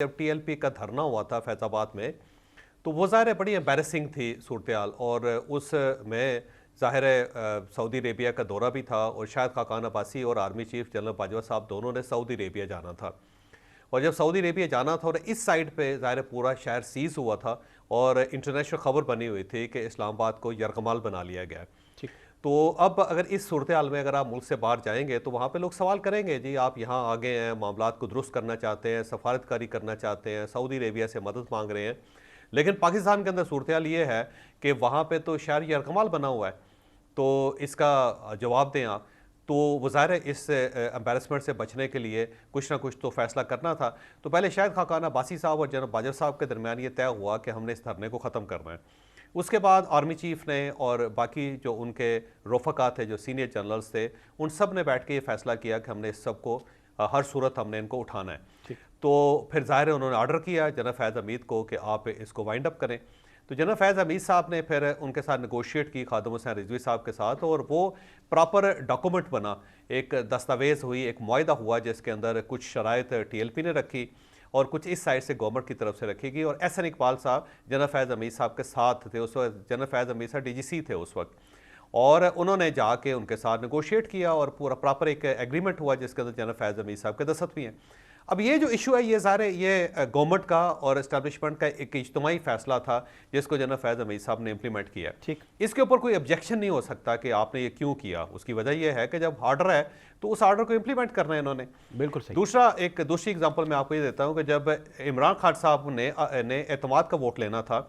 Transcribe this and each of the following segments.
जब टीएलपी का धरना हुआ था फैज़ाबाद में, तो वो ज़ाहिर है बड़ी एम्बैरेसिंग थी सूरत-ए-हाल। और उसमें ज़ाहिर है सऊदी अरेबिया का दौरा भी था और शायद खाकान अब्बासी और आर्मी चीफ जनरल बाजवा साहब दोनों ने सऊदी अरेबिया जाना था। और जब सऊदी अरेबिया जाना था और इस साइड पे ज़ाहिर है पूरा शहर सीज़ हुआ था और इंटरनेशनल खबर बनी हुई थी कि इस्लामाबाद को यरगमाल बना लिया गया है। ठीक। तो अब अगर इस सूरत-ए-हाल में अगर आप मुल्क से बाहर जाएँगे तो वहाँ पे लोग सवाल करेंगे, जी आप यहाँ आ गए हैं, मामलात को दुरुस्त करना चाहते हैं, सफारतकारी करना चाहते हैं, सऊदी अरेबिया से मदद माँग रहे हैं। लेकिन पाकिस्तान के अंदर सूरत-ए-हाल ये है कि वहाँ पे तो शहर यरगमाल बना हुआ है, तो इसका जवाब दें आप। तो वो ज़ाहिर है इस एम्बैरेसमेंट से बचने के लिए कुछ ना कुछ तो फ़ैसला करना था। तो पहले शायद खाकान अब्बासी साहब और जनरल बाजवा साहब के दरमियान ये तय हुआ कि हमने इस धरने को ख़त्म करना है। उसके बाद आर्मी चीफ ने और बाकी जो उनके रफ़क़ा थे, जो सीनियर जनरल्स थे, उन सब ने बैठ के ये फ़ैसला किया कि हमने इस सब को हर सूरत हमने इनको उठाना है। ठीक। तो फिर ज़ाहिर है उन्होंने ऑर्डर किया जनरल फैज़ हमीद को कि आप इसको वाइंड अप करें। तो जनरल फैज़ हमीद साहब ने फिर उनके साथ नेगोशिएट की खादिम हुसैन रिजवी साहब के साथ, और वो प्रॉपर डॉक्यूमेंट बना, एक दस्तावेज़ हुई, एक मुआहिदा हुआ जिसके अंदर कुछ शराइत टीएलपी ने रखी और कुछ इस साइड से गवर्नमेंट की तरफ से रखी गई। और एहसन इकबाल साहब जनरल फैज़ हमीद साहब के साथ थे उस वक्त। जनरल फैज़ हमीद साहब डीजीसी थे उस वक्त, और उन्होंने जाके उनके साथ नेगोशिएट किया और पूरा प्रॉपर एक एग्रीमेंट हुआ जिसके अंदर जनरल फैज़ हमीद साहब के दस्तखत भी हैं। अब ये जो इशू है ये ज़ाहिर है ये गवर्नमेंट का और इस्टेब्लिशमेंट का एक इज्तिमाई फ़ैसला था जिसको जनरल फैज़ हमीद साहब ने इम्प्लीमेंट किया। ठीक। इसके ऊपर कोई ऑब्जेक्शन नहीं हो सकता कि आपने ये क्यों किया। उसकी वजह यह है कि जब ऑर्डर है तो उस ऑर्डर को इम्प्लीमेंट करना है इन्होंने। बिल्कुल सही। दूसरी एग्जांपल मैं आपको ये देता हूँ कि जब इमरान खान साहब ने एतमाद का वोट लेना था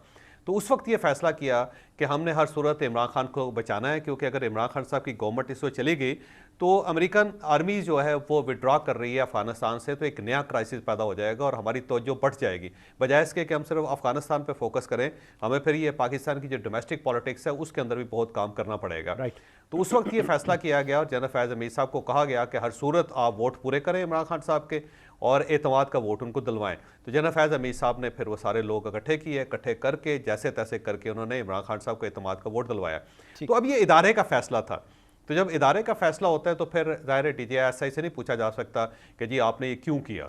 तो उस वक्त ये फैसला किया कि हमने हर सूरत इमरान खान को बचाना है, क्योंकि अगर इमरान खान साहब की गवर्नमेंट इस वक्त चली गई तो अमेरिकन आर्मी जो है वो विड्रॉ कर रही है अफगानिस्तान से, तो एक नया क्राइसिस पैदा हो जाएगा और हमारी तवज्जो बढ़ जाएगी। बजाय इसके कि हम सिर्फ अफगानिस्तान पे फोकस करें, हमें फिर ये पाकिस्तान की जो डोमेस्टिक पॉलिटिक्स है उसके अंदर भी बहुत काम करना पड़ेगा। राइट। तो उस वक्त ये फैसला किया गया और जनरल फैज़ हमीद साहब को कहा गया कि हर सूरत आप वोट पूरे करें इमरान खान साहब के और एतमाद का वोट उनको दिलवाएं। तो जनरल फैज़ हमीद साहब ने फिर वो सारे लोग इकट्ठे किए, इकट्ठे करके जैसे तैसे करके उन्होंने इमरान खान साहब को एतमाद का वोट दिलवाया। तो अब ये इदारे का फैसला था। तो जब इदारे का फैसला होता है तो फिर ज़ाहिर है DGI SI से नहीं पूछा जा सकता कि जी आपने ये क्यों किया।